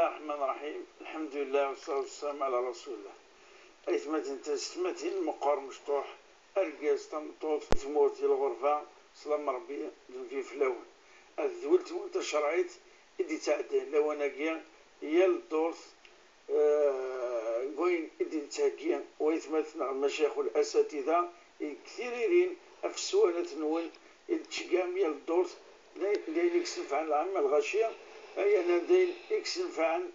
الله الرحمن الرحيم. الحمد لله والصلاة والسلام على رسول الله. أيثمت انت ستمتين مقار مشطوح أرقاس تمطوط تموتي الغرفة سلام ربي في فلاون الذولت وانت شرعيت إدي تعدين لو أنا قيان يالدورث قوين إدي تاقيان ويثمتنا المشايخ والأساتذة كثيرين في السوالة نول التشقام يالدورث لين يكسف عن العامة الغاشية أي أنا دين يكسف عن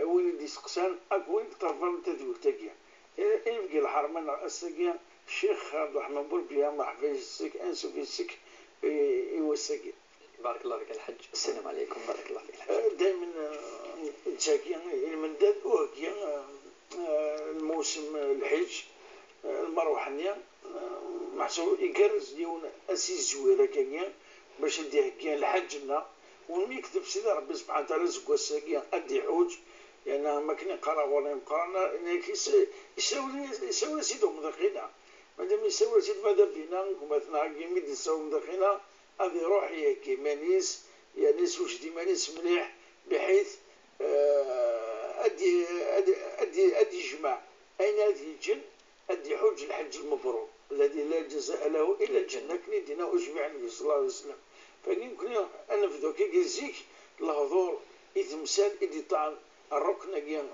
وين يدي سقسان أكوين طرفان تدول تاقيان يبقى الحرمان الساقيان الشيخ عبد الرحمن بوربيا مرحبا يسك أنسو في السك يوساقيان. بارك الله فيك الحج. السلام عليكم. بارك الله فيك الحج. دائما تاقيان المنداد وكيان الموسم الحج المروحانية محسوب يقرز ديون أسيس زويرة كيان باش نديه كيان الحجنا ونكتب سيدي ربي سبحانه وتعالى زكوا الساقيان أدي حوج لأن ما كنا نقرا ولا نقرانا يساوي سيدو مدخينا مادام يساوي سيد ماذا بينا ومثلا كيميد يساوي مدخينا هذه روحي كي مانيس يعني سوش دي مانيس مليح بحيث أدي جماع أين هذه الجن أدي حج الحج المبرور الذي لا جزاء له إلا الجنة كنيدنا أشبع النبي صلى الله عليه وسلم فيمكن أنا في ذوك يزيك الحضور يتمثال إدي طعن الركن كيان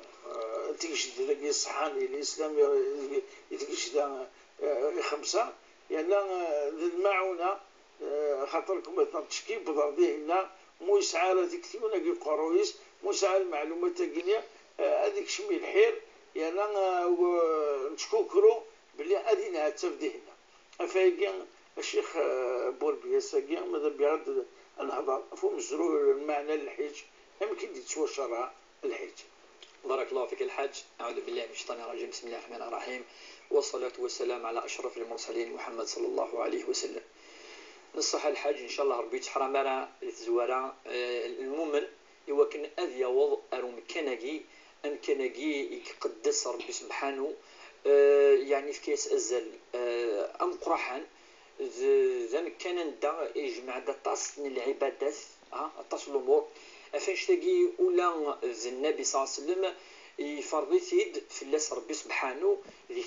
تيجي ذاك الصحان الإسلام يتيجي خمسة يعني المعونة خاطركم مثلا تشكيل بضردهن مو يسعى لتكتبون كي قرويس مو يسعى المعلومات تاعنا هذيك شمي الحير يعني نشكوكرو بلي هذه نهار تفدهن فايقان الشيخ بوربيا ساقيان ماذا بيرد الهضر فهم زرو المعنى الحج يمكن يتوشر الحج. بارك الله فيك الحاج. أعوذ بالله من الشيطان الرجيم. بسم الله الرحمن الرحيم والصلاة والسلام على أشرف المرسلين محمد صلى الله عليه وسلم. نصح الحاج إن شاء الله ربي تحرمنا الزوارة المؤمن يوكن أذي وضع أمكنجي يقدس ربي سبحانه يعني في كيس أزل أم قرحان ذا كان دا يجمع دا طاس من العبادات طاس الأمور أفاش تجي ولا النبي صلى الله عليه وسلم يفرض ثيد في الله ربي سبحانه ذي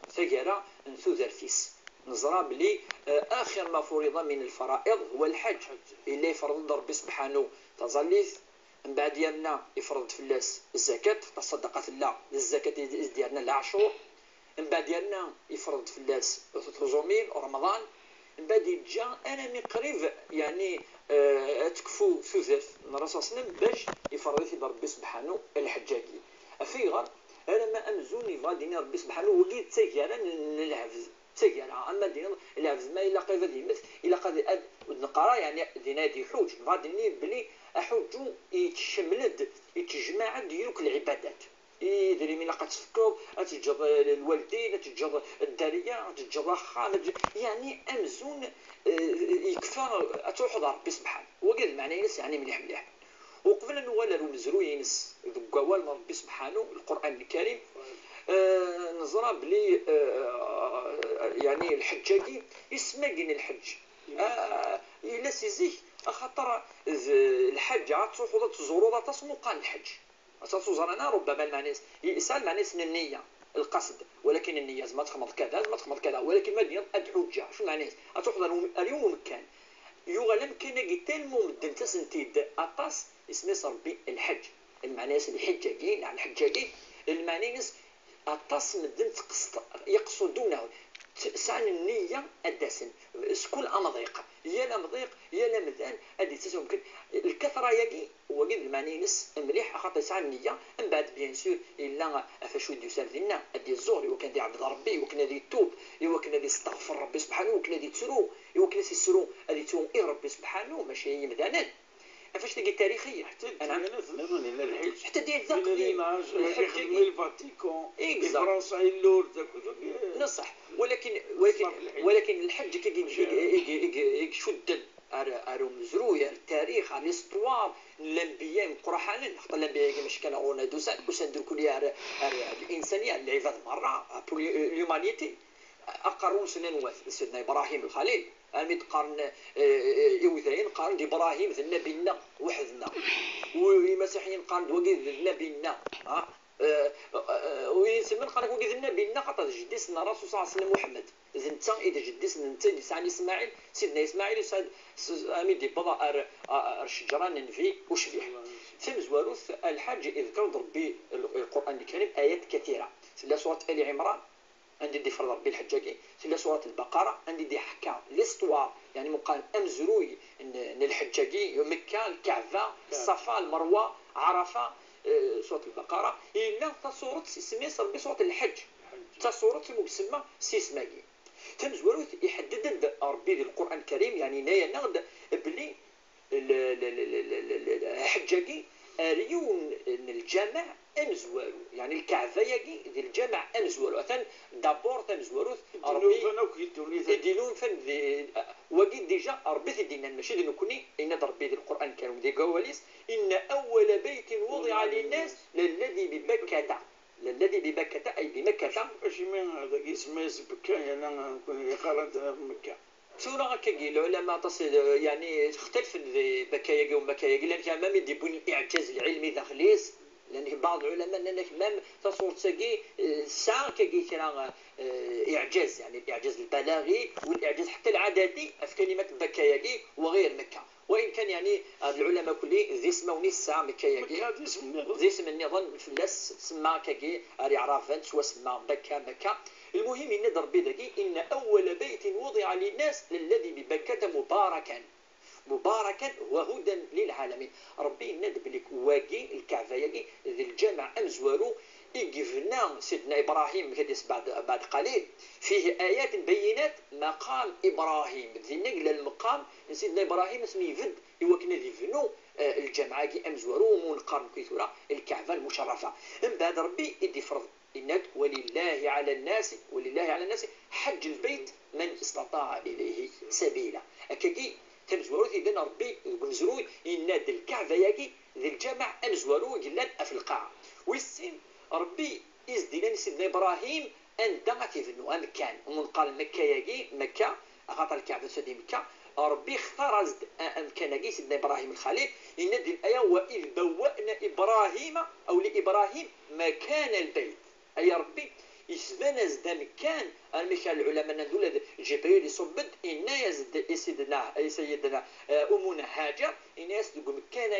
ثجارة نثو ذرفيس نزرى بلي آخر ما فرض من الفرائض هو الحج اللي يفرض ربي سبحانه تظليث من بعد ديالنا يفرض في الله الزكاة تصدقات الله الزكاة ديالنا العشور من بعد ديالنا يفرض في الله الزومين ورمضان من بعد يجا أنا من قريب يعني تكفو ثلث الرسول صلى الله عليه وسلم باش يفرض في ربي سبحانه الحجاجي أفيغر أنا ما أمزوني غادي ربي سبحانه وقيت تيجانا نلعفز تيجانا أما دين العفز ما إلا قيد مثل إلا قد نقرا يعني دينادي حوج غادي بلي أحوجو يتشملد يتجمع ديالك العبادات يدري من لقد تفكر أتجد الوالدين أتجد الدارية أتجد الخال يعني أمزون يكفى أتوحض ربي سبحانه وقال معنى ينس يعني مليح مليح وقبل أن ولا مزرو ينس قوال ربي سبحانه القرآن الكريم نظرة بلي يعني الحجاجي يسمى الحج إلا سيزيه خاطر الحج عاد تزورو تصمو قال الحج تزورنا ربما المعنى يسأل معنى اسم النية القصد ولكن النية ما تخمض كذا ما تخمض كذا ولكن ما ديال الحجة شو معنى أتحضر اليوم مكان يغلم كنا قتال ممدن تسنتيد أطاس اسمه ربي الحج المعنى الحجاجين على الحجاجين المعنى أطاس مدن يقصدونه سعن النية الدسم سكول أمضيق يا مضيق يا مذان أدي تسمكن الكثرة يجي وجد المعني نس مليح خاطر سعن النية من بعد بيان سور إلا أفشو ديو سالفينا أدي الزهر وكان دي عبد ربي وكان دي توب وكان دي استغفر ربي سبحانه وكان دي تسرو وكان دي تسرو أدي توم إيه ربي سبحانه ماشي مذانا فاش تلقى تاريخية حتى ديال ذاك الحج الفاتيكان فرنسا اللورد نصح ولكن الحج كي يشدد ارو مزرويه التاريخ على الاستوار الانبياء قرحان حتى الانبياء مش كانوا هنا دوسان وسندر كل الانسانيه العباد مره اليومانيتي أقرون سننوات سيدنا إبراهيم الخليل أمي تقارن إوثين قارن إبراهيم ذنا بينا وحدنا والمسيحيين قارن وقيد ذنا بينا ويسمى قارن وقيد ذنا بينا خاطر جدي سيدنا الرسول صلى الله عليه وسلم محمد زنتا إذا جدي سنتا سعني إسماعيل سيدنا إسماعيل أمي دي بضا الشجرة ننفي وشبيح ثم زواروث الحاج إذ كان ربي القرآن الكريم آيات كثيرة في سورة آل عمران عندي دي فرض ربي الحجاجي في سورة البقرة عندي دي حكا ليستوار يعني مقال أمزروي إن الحجاجي مكة الكعبة الصفا المروة عرفة سورة البقرة إلا تصورة سمي ربي سورة الحج تصورة المسمى سيسماجي تمزورو يحدد ربي القرآن الكريم يعني نايا نغد بلي الحجاجي ريون الجامع امزوالو يعني الكعبه يجي ديال الجامع امزوالو اثن دابور تمزوالو ربي يديلون فن وقيد ديجا ربي تدينا ماشي دي نكوني ان ربي القران الكريم دي قواليس ان اول بيت وضع للناس للذي ببكه اي بمكه اش من هذا اسمه بكه انا نكون قرات مكه شنو هكا العلماء تصل يعني اختلف بكايا ومكايا لان كان ما يديبون الاعجاز العلمي داخليس لان بعض العلماء اننا كمان تصور تساقي ساعه كي كرا اعجاز يعني الاعجاز البلاغي والاعجاز حتى العددي في كلمه بكايا وغير مكه وان كان يعني العلماء كلي ذي اسموني الساعه مكايا ذي اسم النظام فلاس سما كاكي ري عرفان سوا سما مكه المهم ان ربي ذكي ان اول بيت وضع للناس للذي ببكه مباركا وهدى للعالمين ربي ندب لك واقي الكعبه يجي ذي الجامع امزوارو يقفنا سيدنا ابراهيم كديس بعد قليل فيه ايات بينات مقام ابراهيم ذي نقل المقام سيدنا ابراهيم اسمه يفد يوكنا ذي فنو الجامع يجي امزوارو ومنقارن كيثورا الكعبه المشرفه من بعد ربي يدي فرض إنك ولله على الناس حج البيت من استطاع إليه سبيلا أكاكي تمزوروث إذن ربي بمزروي إن الكعبة يجي ذي الجامع أمزورو جلان في القاعة والسين ربي إزدلان سيدنا إبراهيم أن دغت ذنو أمكان ومن قال مكة يجي مكة خاطر الكعبة سيدي مكة ربي اختار أمكان سيدنا إبراهيم الخليل إن هذه الآية وإذ بوأنا إبراهيم أو لإبراهيم مكان البيت أي ربي يسبان يزد مكان المكان العلماء ندول جبريل يصبد إن يزد سيدنا أمنا هاجر إن يزد مكان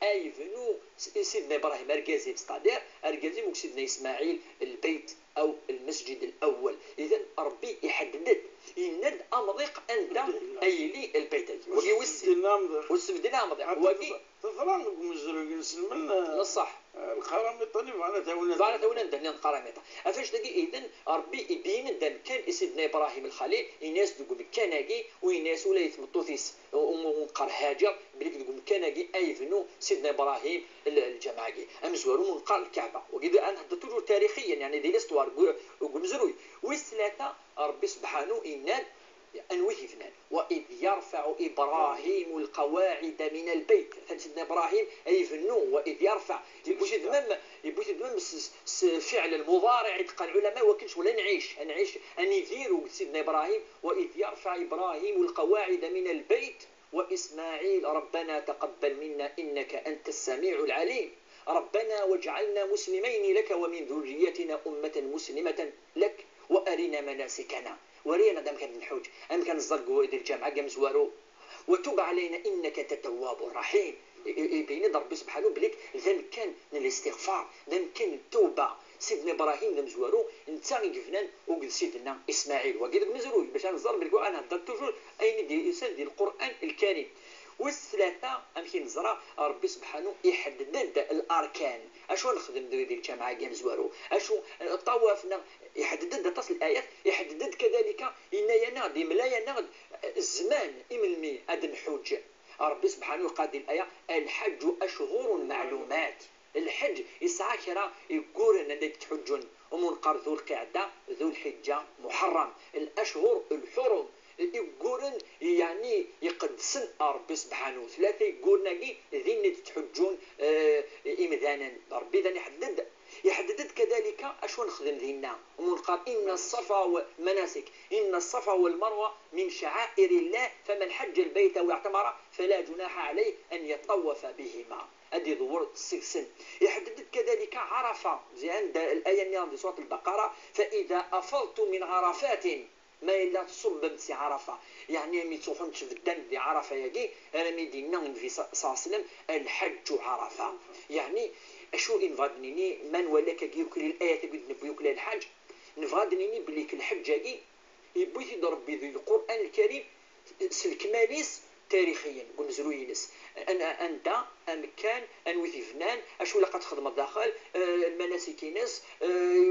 أي فنو سيدنا إبراهيم أرجازي بستادير أرجازي مك سيدنا إسماعيل البيت أو المسجد الأول إذا ربي يحدد إن أمضيق أنت أي لي البيت وجي وسبدنا أمضيق وجي تفرغ مزرق سلمنا نصح الخرامي طني معنا تونا ندهنا الخرامي افاش تجي اذن ربي يبين دم كان سيدنا ابراهيم الخليل الناس تقول كاناكي والناس ولا يتمطوثيس ونقر هاجر بليك تقول كاناكي اي فنو سيدنا ابراهيم الجماعي امزورو منقر الكعبه وكذا انا توجور تاريخيا يعني دي ليستوار ومزروي والثلاثه ربي سبحانه إناد أنويه فنان وإذ يرفع إبراهيم القواعد من البيت سيدنا إبراهيم أي فنو وإذ يرفع يبوش يدمم فعل المضارع يتقال العلماء وكنش ولا نعيش أن يثيروا سيدنا إبراهيم وإذ يرفع إبراهيم القواعد من البيت وإسماعيل ربنا تقبل منا إنك أنت السميع العليم ربنا واجعلنا مسلمين لك ومن ذريتنا أمة مسلمة لك وأرنا مناسكنا ورينا دام كان الحوج أم كان الزرق ديال الجامعة جمزوارو وتوب علينا إنك أنت التواب الرحيم بين ربي سبحانه بليك ذم كان الاستغفار ذم كان التوبة سيدنا إبراهيم ذم زوارو نتاعي جفنان وقد سيدنا إسماعيل وقد مزروي باش نزر بالكو أنا هدرت توجور أين دي يسال ديال القرآن الكريم والثلاثة أمكن نزرع ربي سبحانه يحدد الأركان أشو نخدم ديال الجامعة جمزوارو أشو طوافنا يحدد تصل الآيات يحدد كذلك إن يناد لا يناد الزمان إملمي أدن حج ربي سبحانه قاد الآية الحج أشهر معلومات الحج يسعى كرا يقول أن تحجون ومنقر ذو القعدة ذو الحجة محرم الأشهر الحرم يقولن يعني يقدسن ربي سبحانه ثلاثة يقولنا ذين تحجون إمذانا ربي ذا يحدد يحدد كذلك اشو نخدم ذينا ونقال ان الصفا والمناسك ان الصفا والمروه من شعائر الله فمن حج البيت واعتمر فلا جناح عليه ان يطوف بهما. هذه ظهور السكسن. يحدد كذلك عرفه زين الايه اللي في سوره البقره فاذا افضت من عرفات ما إلا تصب بمسي عرفة يعني مي تروحون تفدن دي عرفة يجي أنا ميدينا النبي صلى الله عليه وسلم الحج عرفة يعني أشو إنفادنيني من ولاك يوكل الآية تقول نبيوكل الحج نفادنيني بليك الحج يجي يبوي يضرب بذي القرآن الكريم سلكماليس تاريخيا قول زروينس انا انت امكان انوثي فنان اشو لقد خدم الداخل المناسك ناس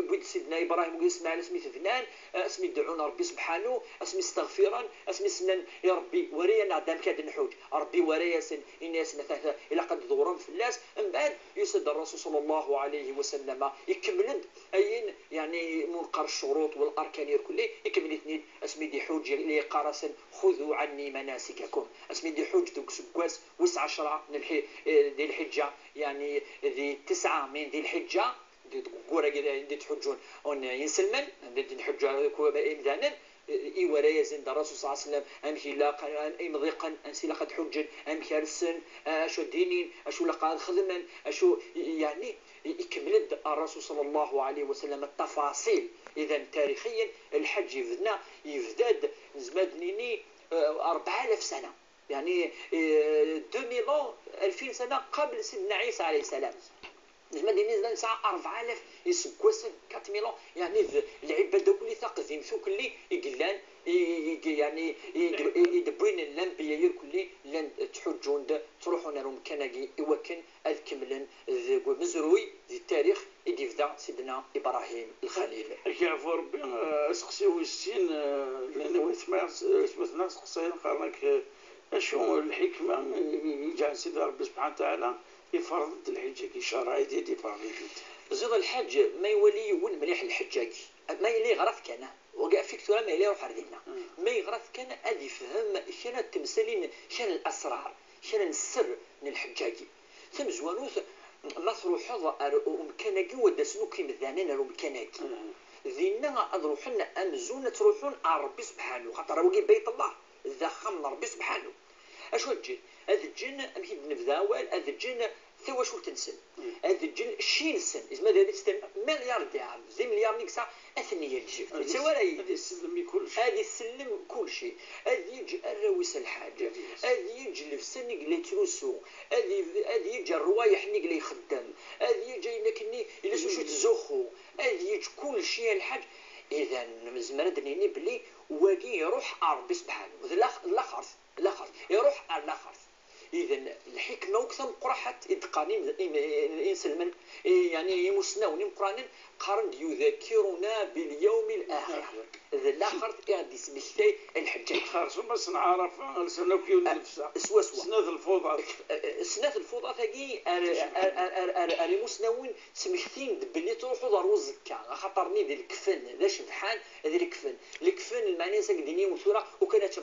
بيد سيدنا ابراهيم ويسمع اسمي فنان اسمي دعونا ربي سبحانه اسمي استغفرا اسمي سنن يا ربي ورينا عدام كاد نحوج ربي وريا سن الناس مثلا الى قد ظهورهم في الناس من بعد يسد الرسول صلى الله عليه وسلم يكمل اين يعني منقر الشروط والاركان كله يكمل اثنين اسمي دي حوج اللي قارسا خذوا عني مناسككم اسمي دي حوج دوك سكواس 10 من دي الحجة يعني ذي 9 من ذي الحجة دي قورة دي تحجون أن ينسلمن دي نحجة كوبا إمدانا إي ورايا زند الرسول صلى الله عليه وسلم أمشي لاقا أي مضيقا أنسي لقد حجن أمشي رسن أشو دينين أشو لقد خدمن أشو يعني يكمل الرسول صلى الله عليه وسلم التفاصيل. إذا تاريخيا الحج يفداد زمادنيني 4000 سنة يعني 2000 سنة قبل سيدنا عيسى عليه السلام. المدينة نسعى 4000 يسكوس 4000 يعني العبادة كل ثقافة يمشوا كل يقلان يعني يدبرين الانبياء كل لان تحجون تروحون لهم كناجي وكن الكملن مزروي ذي التاريخ يدفدا سيدنا ابراهيم الخليل. يعفو ربي اسقسيو السين لانه اسمعنا سقسينا قالك اشو الحكمه يجعل سيدي ربي سبحانه وتعالى يفرض الحجه كي شرائط دي فرض زيد الحج ما يولي يون مليح الحجاج ما يلي غرض كان وقع فيك ترى ما يلي روح ردينا ما يغرض كان ادي فهم شنو التمثيلين شنو الاسرار شنو السر من الحجاج ثم زوانوث مصروح ومكانكي ودسنو كي مذانين ومكانكي ذينا اضروحنا امزون تروحون على ربي سبحانه خاطر وقي بيت الله ذخمنا ربي سبحانه اش وجه هذا الجن امشي بنفذاول هذا الجن ثوا شو تنسن هذا الجن شين سن إذا ماذا يستلم مليار درهم زي مليار نكسا أثنية الجف تسوى هذه يسلم كل شيء هذه يسلم كل شيء هذه يجي الرويس الحاجة هذه يجي الفسن اللي تروسو هذه يجي الروايح اللي يخدم هذه يجي لكني إلا شو تزوخو هذه يجي كل شيء الحاج. إذا مزمرة دنيني بلي واقي يروح ربي سبحانه الآخر يروح على الآخر. إذا الحكمة وكثم قرحت إدقاني الإنسان يعني يمسنون قرآن قرن يذكرنا باليوم الآخر إذا الآخر يعني اسم الشيء الحجاج خارج بس نعرف سنة كيو نفسها سنة الفوضى سنة الفوضى ثقي مسنون سمحتين بلي تروحوا ضرو الزكاة خاطرني ذي الكفن ذا شبحان ذي الكفن المعني ساقديني وثورة وكانت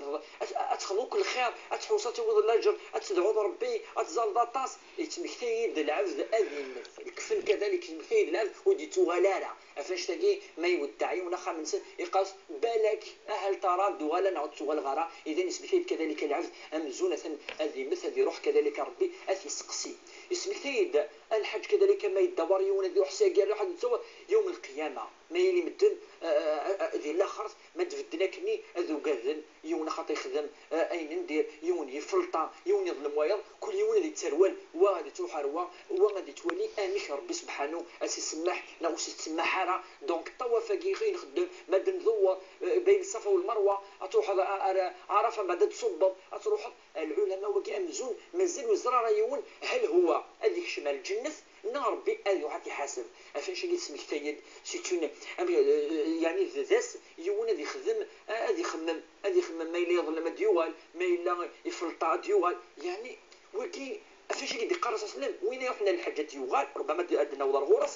أتخذوا كل خير أتحوصات يوض الأجر أتدعو ربي أتزال داطاس يتمحتين ذي العبد أذن الكفن كذلك يتمحتين العبد ودي تغلالا أفاش تقي ما يودعي ونخا من سن يقاس بالك أهل ترى دولا نعود سوى الغراء إذا يسمحتين كذلك العبد أمزونة هذه مثل ذي روح كذلك ربي أثي سقسي يسمحتين الحج كذلك ما يدور يوم ذي حسين قال واحد يتسوى يوم القيامة ما يلي مدن ذي الآخر ما تفدناكني أذو قاذن يون خاطي يخدم أين ندير يون يفلطا يون يظلم ويض كل يون ذي تسرول وغادي تروح روا وغادي تولي أميك ربي سبحانه أسي سماح ناوسي تسمى حارة دونك طوافا كي نخدم مادن ذو بين الصفا والمروة أتروح عرفة بعد تصب أتروح العلماء وكي أمزون مازال وزرار يون هل هو هذيك شمال الجنة نار ربي هذه واحد يحاسب أفاش يسميك تايد سيتون يعني ذاس يون هذي يخدم هذي يخمم ما يلا يظلم ديوال ما يلا يفلطا ديوال يعني وكي أفاش يدي قرص سلم وين يروحنا للحاجة ديوال ربما أدنى وضر غرس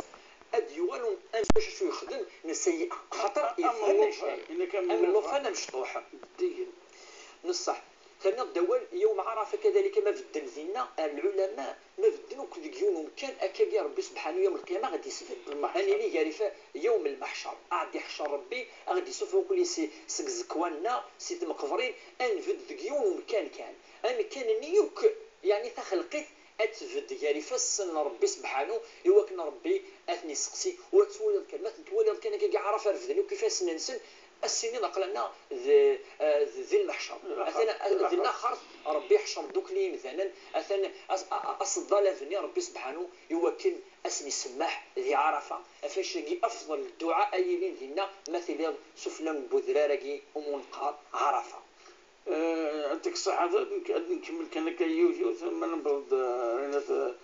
أديوال أنسى شو يخدم من السيئة خطر يفهم شيء أما لو فانا مشطوحة دين نصح ثاني الدول يوم عرفة كذلك ما بدل فينا العلماء ما بدلوا كل يوم كان أكاكي ربي سبحانه يوم القيامة غادي يسفل أنا لي قارفة يوم المحشر غادي يحشر ربي غادي يسفل كل سكزكوانا سيت مقفرين أنفد ذكيون كان أنا كان نيوك يعني تخلقت أتفد قارفة السن ربي سبحانه يوكن ربي أثني سقسي وتولي الكلمات تولي الكلمة كي عرف رفدني وكيفاش ننسن السنين قلنا ذي المحشر مثلا ذي الاخر ربي يحشر دوك لي مثلا مثلا اصدل فني ربي سبحانه يوكل اسمي سماح ذي عرفه فاش افضل الدعاء اي لنا مثلا سفلان بذراركي ومنقار عرفه. عندك الصحة نكمل كان كيوجو ثم نبرد رينات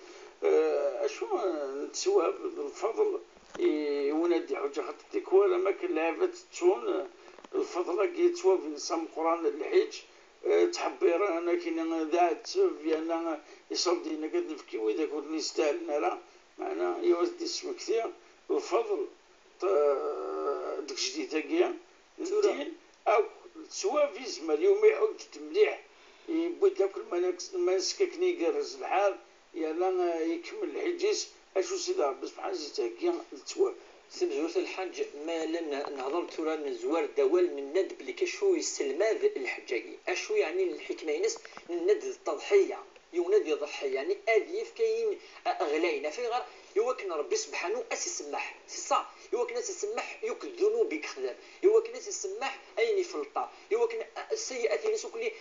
اشو نتسواب الفضل ونادي حاجة خاطر ولا ما كان لعبة تون الفضل كي تسواب نسام القرآن الحج تحبير انا كي ذات في انا يصدينا قد نفكي واذا كنت نستاهل نرى معنا يوزد اسم كثير الفضل ديك جديدة كيا الدين او سواء في زمان اليوم يحج مليح يبغي داك المناسك كني يقرز الحال يلا يكمل الحجيز اشو سيدي ربي سبحانه يتهكي للتواب. سيب زورة الحج ما لنا نهضر تورا نزوار دوال نند بلي كشو يستلماذ الحجاجي اشو يعني الحكمة ينس نند التضحية يوناد يضحي يعني أليف كاين أغلينا في غير يوكن ربي سبحانه أسيسمح سا يوكن أسيسمح يوك الذنوب يخدم يوكن أسيسمح أين فلطة يوكن السيئات ينسو كلي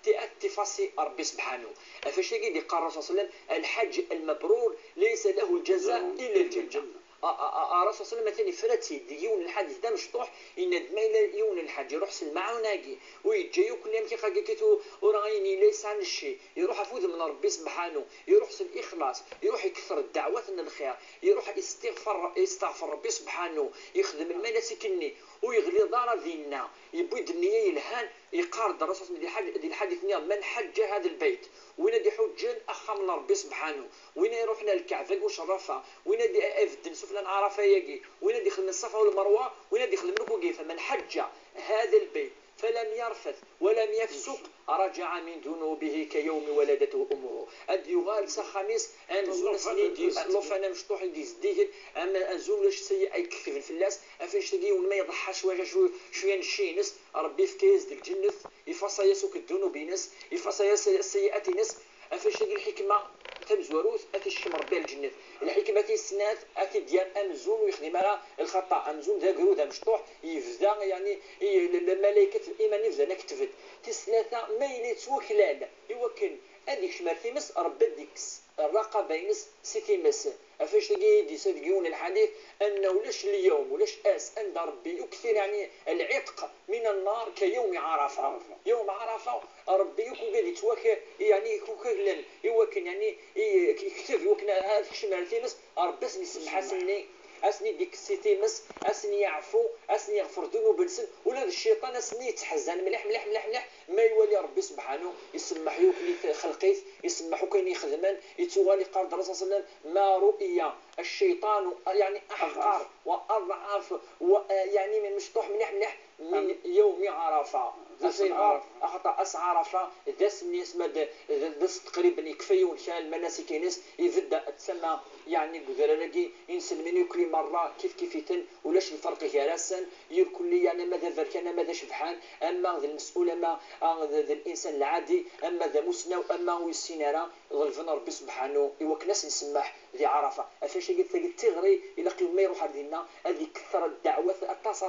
أتفاسي ربي سبحانه فاش يقول قال الرسول صلى الله عليه وسلم الحج المبرور ليس له الجزاء إلا الجنة. الرسول صلى الله عليه وسلم فراتي يون الحديث ده مشطوح إن دميل يون الحج يروح سلمعه وناقي ويجي كل يوم كي خاقيتو ورايني ليس عن الشيء يروح أفوز من ربي سبحانه يروح الإخلاص يروح يكثر الدعوات من الخير يروح يستغفر ربي سبحانه يخدم المناسك الني ويغلي دار ديننا يبيد النية يلهان يقارد الرسول صلى الله عليه وسلم الحديث من حج هذا البيت وين دي حجان أخا من ربي سبحانه وين يروحنا الكعبة وشرفها وين دي أفدن سفلان عرفة يجي وين دي خلنا الصفا والمروة وين دي خلنا نكوكي فمن حج هذا البيت فلم يرفث ولم يفسق رجع من ذنوبه كيوم ولدته أمه أد يغال خميس أم زول سنيدي لوفانا مشطوح يدي زديه أم أزولش سيء يكفي في الفلاس أفاش تجي وما يضحى شوية نشينس ربي في كيس ديك الجنة يفصى يسوك الذنوب ينس يفصى السيئات ينس أفاش تجي الحكمة تمزوروث أتي الشمر بين الجنة الحكمة السنات أتي ديال أمزون ويخدم على الخطأ أمزون ذا قرود مشطوح يفزا يعني الملائكة الإيمان يفزا نكتفت تسلاثة ما يليتوكلال يوكل هذيك شمال تيمس ربي ديكس الرقبة ينس سيتيمس أفاش تجي دي صدقون الحديث أنه ليش اليوم وليش أن ربي يكثر يعني العتق من النار كيوم عرفة يوم عرفة ربي يكون قد يتوكل يعني يكون يوكل يعني يكتب يوكل هذا الشمال تيمس ربي اسمح أسني ديك السيتيمس أسني يعفو أسني يغفر ذنوب السن ولا الشيطان أسني يتحزن مليح مليح مليح مليح ما يولي ربي سبحانه يسمح يوكلي خلقيت يسمح كاين يخدمن يتوالي قال الرسول صلى الله عليه وسلم ما رؤي الشيطان يعني أحقر وأضعف يعني من مشطوح مليح مليح من يوم عرفة أخطأ عرفة ذا سمي اسمه ذا تقريبا يكفي ونشان المناسك ينس يبدا تسمى يعني بذراركي ينسل من يكلي مرة كيف يتن ولاش الفرق يراسن يركل لي يعني ماذا ذركنا ماذا شبحان أما ذا المسؤول أما ذا الإنسان العادي أما ذا مسنى أما هو السينارة ظلفنا ربي سبحانه يوكناس نسمح ذي عرفة أفاش قلت لك تغري إلى قيل ما يروح لدينا هذه كثر الدعوات الطاس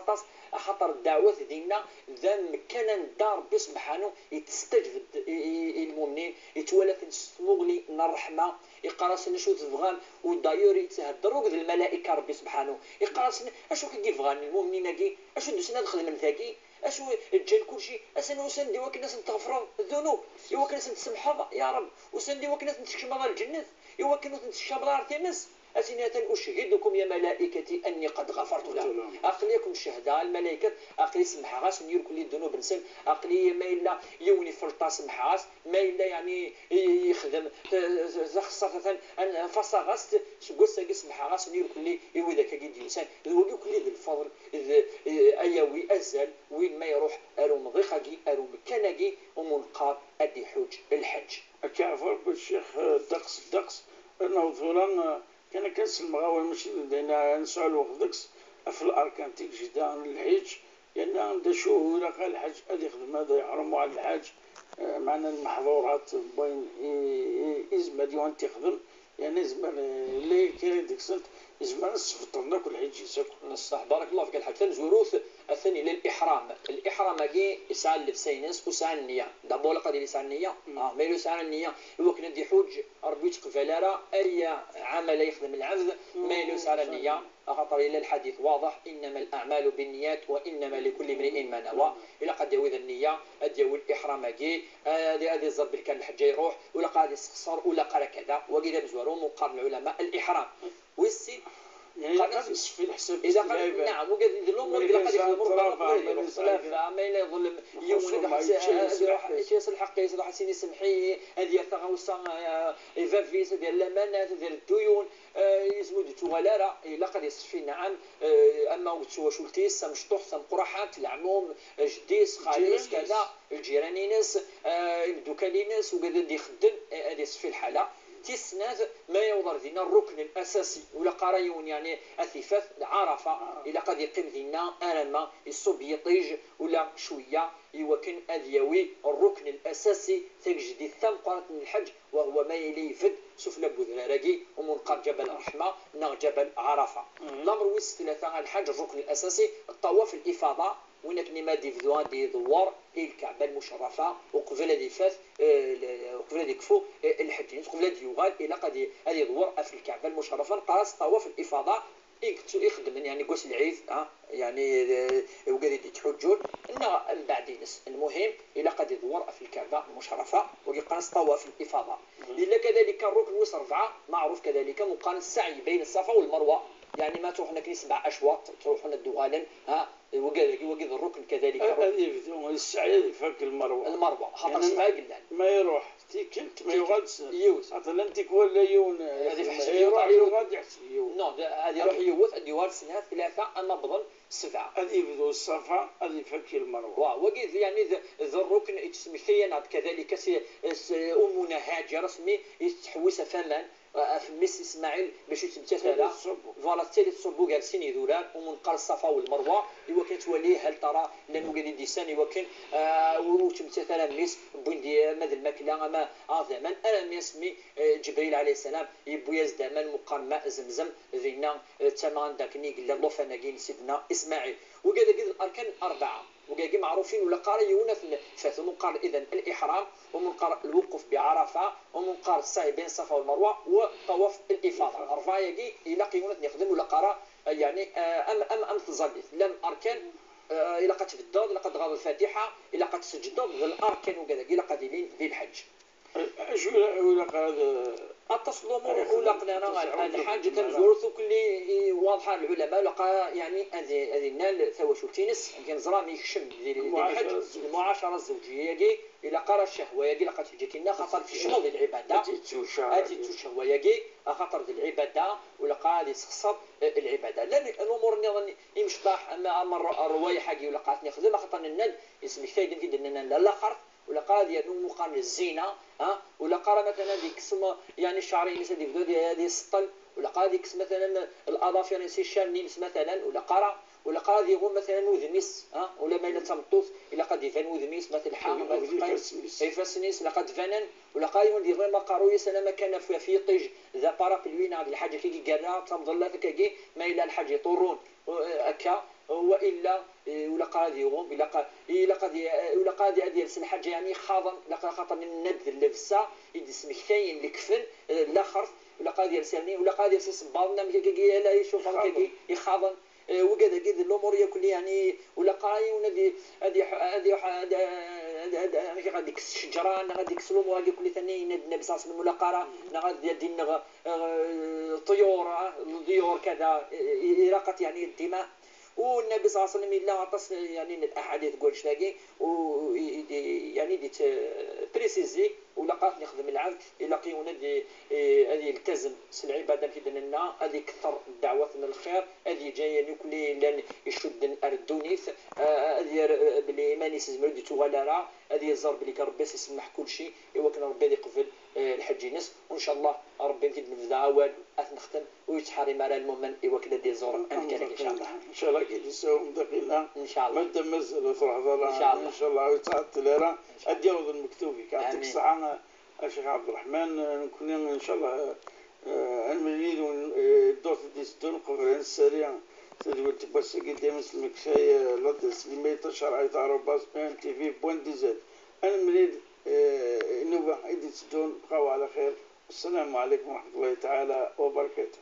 خطر الدعوات دينا ذا مكان دار ربي سبحانه يتستجد المؤمنين يتولى تنسمغلي من الرحمة يقراس نشو تفغان ودايور يتهدروا ذي الملائكة ربي سبحانه يقراس أشو كي فغان المؤمنين كي أشو دوسنا دخل من ذاكي أشو الجن كلشي أسن وسندي وكنا ناس نتغفروا الذنوب يوكنا ناس نتسمحوا يا رب وسندي وكنا ناس نتكشموا الجنة يوكنا ناس نتشابوا ارتمس أثنية أشهدكم يا ملائكتي أني قد غفرت لهم. أقليكم الشهداء الملائكة أقلي سمح غاس ندير كل الذنوب نسن أقلي ما إلا يوني فلطا سمح غاس ما إلا يعني يخدم خاصة أن فصا غاس سقوس سمح غاس ندير كل يوذا كجد إنسان وقي كل ذي الفضل أيوي أزل وين ما يروح أروم ضيقاقي أروم كناقي ومنقار أدي حج الحج. كعفر بالشيخ دقس أنه ظلام كان كاس المغاوي ماشي لدينا نسأل وقت في الأركان تيجي الحج لأن عند شهور قال الحج أدي يخدم هذا يحرم على الحج معنا المحظورات بين إزمة ديوان تخدم يعني إزمة اللي كاين ديك السنة إزمة نصفطرنا كل حج يسكن. صح بارك الله فيك الحاج. ثاني الثاني للإحرام. الإحرام كي يسعى لبسينس وسعى النية دابا قد يسعى النية ما يسعى النية هو كنا دي حج ربي تقبل لا أي عمل يخدم العبد ما يسعى النية خاطر إلى الحديث واضح إنما الأعمال بالنيات وإنما لكل امرئ ما نوى. إلا قد يوذ النية ديال الإحرام كي هذه الزب كان الحج يروح ولا قاعد يستخسر ولا قال كذا وكذا مزورو مقارن العلماء الإحرام ويسي قد يصفي الحساب إذا قال نعم وقد الأمور إذا قد يخدم ثلاثة ما لا يظلم يوم يصل الحق يصل حسين يسمحي هذه ثغوصة إفافيس ديال الأمانات ديال الديون يزود توالارا إلا قد يصفي نعم أما وتشوى شولتيس مشطوح سم قرحات العموم جديس خاليس كذا الجيرانينس الدكانينس وقد يخدم هذه يصفي الحالة تسناد ما يوضر ذينا الركن الأساسي ولا قرايون يعني أثيفات عرفة إلا قد يقيم ذينا أرما يصب يطيج ولا شوية يوكن أذيوي الركن الأساسي تجد الثم قرات من الحج وهو ما يلي يفد سفل بوذراقي ومنقر جبل الرحمة نغ جبل عرفة. الأمر ويس ثلاثة الحج الركن الأساسي الطواف الإفاضة وينك نما دي فدوان دي دوار الكعبة المشرفة وقبل دي فات وقبل دي كفو الحجين قبل دي يغال إلى قد هذه دوار في الكعبة المشرفة قراص طواف الإفاضة يخدم يعني قوس العيد يعني وقاعد يتحجون إنه بعد المهم إلى قد يدور في الكعبة المشرفة ويقاس طواف الإفاضة. إلا كذلك الركن ويس 4 معروف كذلك مقارن السعي بين الصفا والمروة يعني ما تروح لك 7 أشواط تروح للدوالا وقد الركن كذلك هذه السعي فك المروة خاطر سمعي قلنا ما يروح تيكنت ما يغادس يوز مثلا انت ولا يون يروح يغاد يحسب نو هذه يروح يوث الديوار سنها 3 أما بظن 7 هذه بدو الصفا هذه فك المروة وقيد يعني ذا الركن يتسمى كذلك أمنا هاجر رسمي يتحوس فمان في مس إسماعيل باش يتمثل فوالا تالي تصبو جالسين يذولان ومنقر الصفا والمروة يوكن توليه هل ترى لأنه قاعد يديسان يوكن وتمثل مس بندي ماذا الماكلة أما زمان أنا ميسمي جبريل عليه السلام يبو يزدمان مقار ماء زمزم ذينا تمان داكني قال الله فناقين سيدنا إسماعيل وقال الأركان 4 وقاقي معروفين ولا قاريون في منقار إذن الإحرام ومنقار الوقوف بعرفة ومنقار السعي بين الصفا والمروة وطواف الإفاضة 4 يجي إلى قيمة نخدم ولا قارا يعني أم تظلث لم أركان إلى قد تبدأ إلى قد غاض الفاتحة إلى قد تسجد الأركان وكذا إلى قد ذي الحج. اش ولا هذا التصلم ولا قلنا الحاجة تنزورث كل واضحة العلماء لقى يعني هذه النال ثواشوتينس كان زرامي يكشم الحج المعاشرة الزوجية يجي إلى قرى الشهوة يجي لقد تجينا خطر في شنو ذي العبادة أتي تشهوة يجي خطر ذي العبادة ولقى هذه سخصب العبادة لأن الأمور نظن يمشطح أما الرواية حقي ولقى نخدم خطر النال اسمي فايدة في دننا لا خرط ولا قاد يعني مقام الزينة ولا قال مثلا ديك اسم يعني الشعرين يسد يبدو هذه السطل ولا قاد يكس مثلا الأظافر ينسي الشانيلس مثلا ولا قاد يقول مثلا وذميس ولا ما إلا تمطوط إلا قد يفن وذميس مثل حام يفسنيس لقد فنن ولا قاد يقول ديغ ما قارو سلام كان في طيج ذا بارق الوين هذه الحاجة كي قرا تمضل كي ما إلا الحاجة يطورون أكا وإلا ولا قاد يقوم ولا قاد يرسل حاجة يعني خاضن لقى خاطر من الند اللبسة يدسم كاين الكفن لا خرف ولا قاد يرسلني ولا قاد يرسل صباطنا كي لا يشوف كي يخاضن وكذا كذا الأمور كل يعني ولا قاي ونادي هذه هذيك الشجره هذيك السلوم وهذيك كل ثاني النبي صلى الله عليه وسلم ولا قرا غادي ديال الطيور الضيور كذا إراقة يعني الدماء. والنبي صلى الله عليه وسلم الا عطس يعني الاحاديث تقول شتاكي و يعني ديت بريسيزي ولا قات نخدم العبد الا قيونا دي هذه يلتزم العباده كي لنا هذه كثر الدعوات من الخير هذه جايه كل لان يشد اردونيث هذه بالايمان يسمى دي توغالارا هذه الزرب اللي ربي يسمح كل شيء ايوا كان ربي يقبل الحج ينس وان شاء الله ربي كي نبدا اول نختم ويتحرم على المؤمن ايوا كذا دي زور ان شاء الله ان شاء الله كي تساوم دقيقه ان شاء الله ماده مزل وفرح ظلام ان شاء الله ان شاء الله وتعطي لنا الجوز المكتوبي كيعطيك الصحه الشيخ عبد الرحمن نكون ان شاء الله نريد دوت ديستون قبل السريع تقول تبص قدام اسمك شيء لطس لميت شرعي تعرف ان تي في بوين ديزل انا مريد انه ديستون بقوا على خير. السلام عليكم ورحمه الله تعالى وبركاته.